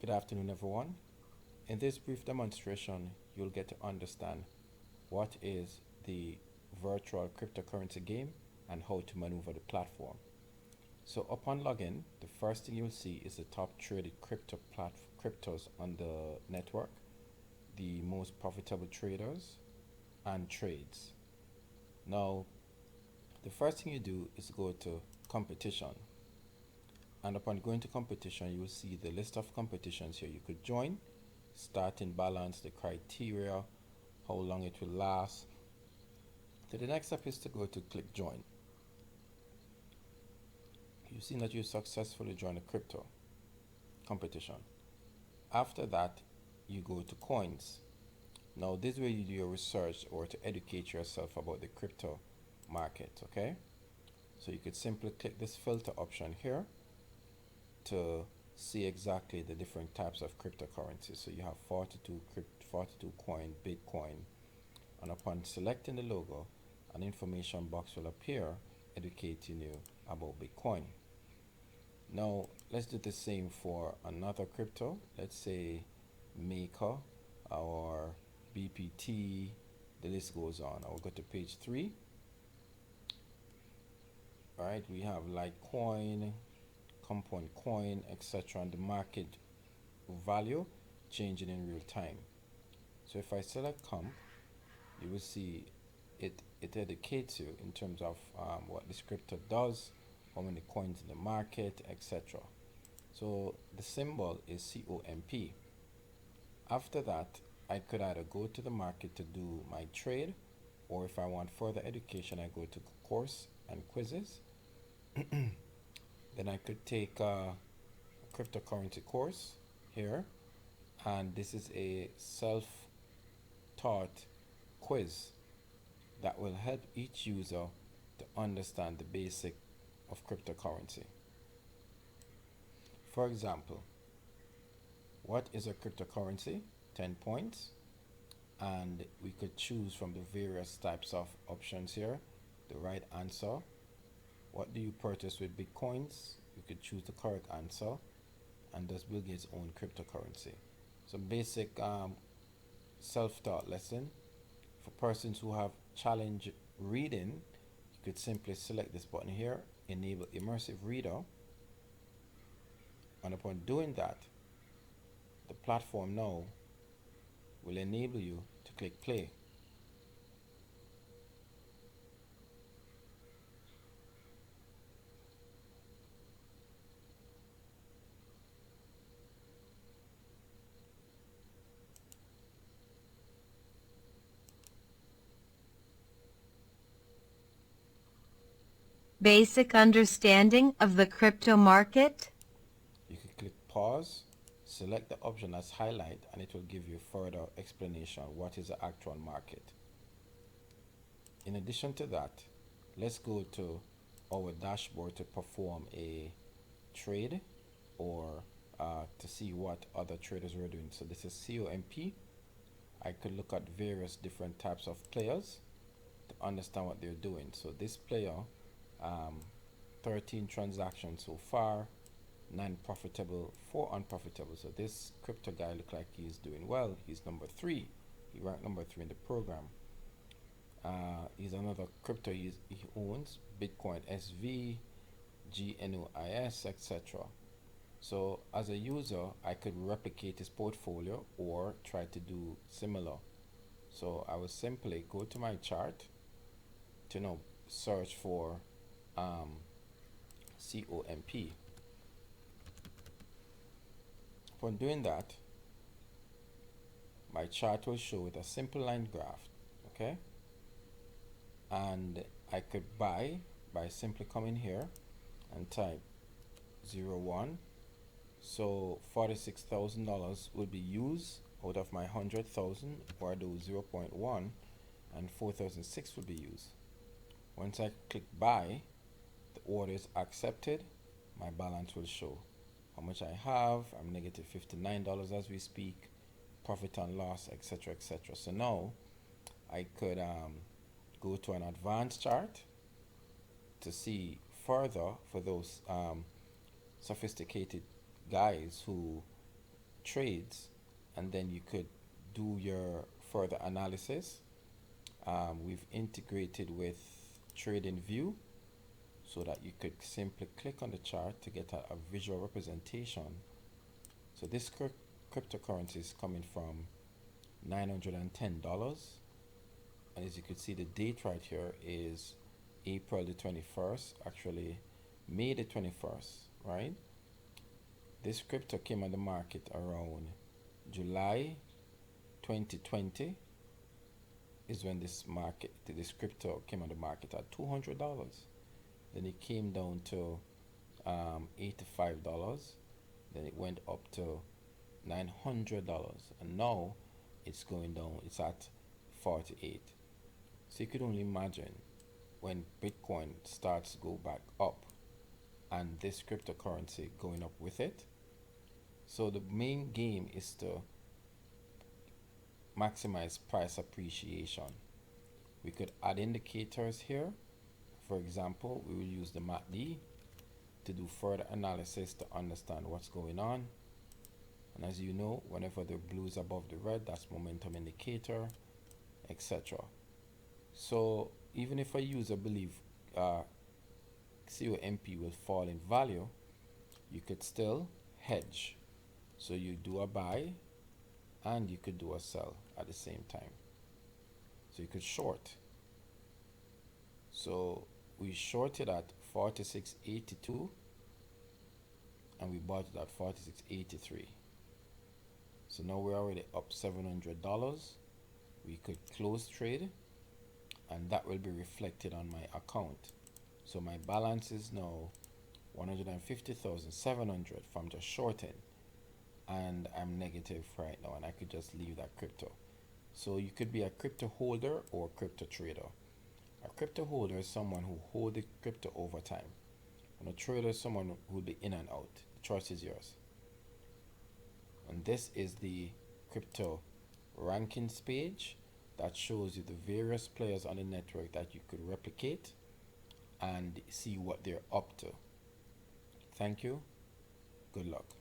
Good afternoon, everyone. In this brief demonstration, you'll get to understand what is the virtual cryptocurrency game and how to maneuver the platform. So upon login, the first thing you'll see is the top traded cryptos on the network, the most profitable traders and trades. Now, the first thing you do is go to competition. And upon going to competition, you will see the list of competitions here you could join, starting balance, the criteria, how long it will last. So the next step is to go to click join. You've seen that you successfully joined a crypto competition. After that, you go to coins. Now this is where you do your research or to educate yourself about the crypto market, okay? So you could simply click this filter option here to see exactly the different types of cryptocurrencies. So you have 42 coin, Bitcoin, and upon selecting the logo, an information box will appear educating you about Bitcoin. Now let's do the same for another crypto. Let's say Maker or BPT. The list goes on. I will go to page 3. All right, we have Litecoin, Compound Coin, etc. and the market value changing in real time. So if I select comp, you will see it educates you in terms of what this crypto does, how many coins in the market, etc. So the symbol is COMP. After that, I could either go to the market to do my trade, or if I want further education, I go to course and quizzes. Then I could take a cryptocurrency course here, and this is a self-taught quiz that will help each user to understand the basic of cryptocurrency. For example, what is a cryptocurrency? 10 points. And we could choose from the various types of options here the right answer. What do you purchase with Bitcoins? You could choose the correct answer. And does Bill Gates own cryptocurrency? Some basic self-taught lesson. For persons who have challenge reading, you could simply select this button here, enable immersive reader, and upon doing that, the platform now will enable you to click play. Basic understanding of the crypto market. You can click pause, select the option as highlight, and it will give you further explanation what is the actual market. In addition to that, let's go to our dashboard to perform a trade or to see what other traders were doing. So this is COMP. I could look at various different types of players to understand what they're doing. So this player, um, 13 transactions so far, 9 profitable, 4 unprofitable. So this crypto guy look like he's doing well. He's number 3. He ranked number 3 in the program. He's another crypto he owns, Bitcoin SV, GNOIS, etc. So as a user, I could replicate his portfolio or try to do similar. So I will simply go to my chart to search for um, COMP. Upon doing that, my chart will show with a simple line graph, okay? And I could buy by simply coming here and type 01. So $46,000 will be used out of my 100,000, or I do 0.1, and 4,006 will be used. Once I click buy, the order is accepted. My balance will show how much I have. I'm negative $59 as we speak, profit and loss, etc., etc. So now I could go to an advanced chart to see further for those sophisticated guys who trades, and then you could do your further analysis. We've integrated with TradingView so that you could simply click on the chart to get a visual representation. So this cryptocurrency is coming from $910, and as you can see, the date right here is April the 21st, actually May the 21st, right? This crypto came on the market around July 2020 is when this crypto came on the market at $200. Then it came down to $85. Then it went up to $900, and now it's going down. It's at 48. So you could only imagine when Bitcoin starts to go back up, and this cryptocurrency going up with it. So the main game is to maximize price appreciation. We could add indicators here. For example, we will use the MACD to do further analysis to understand what's going on. And as you know, whenever the blue is above the red, that's momentum indicator, etc. So even if a user believes COMP will fall in value, you could still hedge. So you do a buy and you could do a sell at the same time. So you could short. So we shorted at 46.82 and we bought it at 46.83. So now we're already up $700. We could close trade, and that will be reflected on my account. So my balance is now 150,700 from just shorting, and I'm negative right now, and I could just leave that crypto. So you could be a crypto holder or a crypto trader. A crypto holder is someone who holds the crypto over time, and a trader is someone who will be in and out. The choice is yours. And this is the crypto rankings page that shows you the various players on the network that you could replicate and see what they're up to. Thank you. Good luck.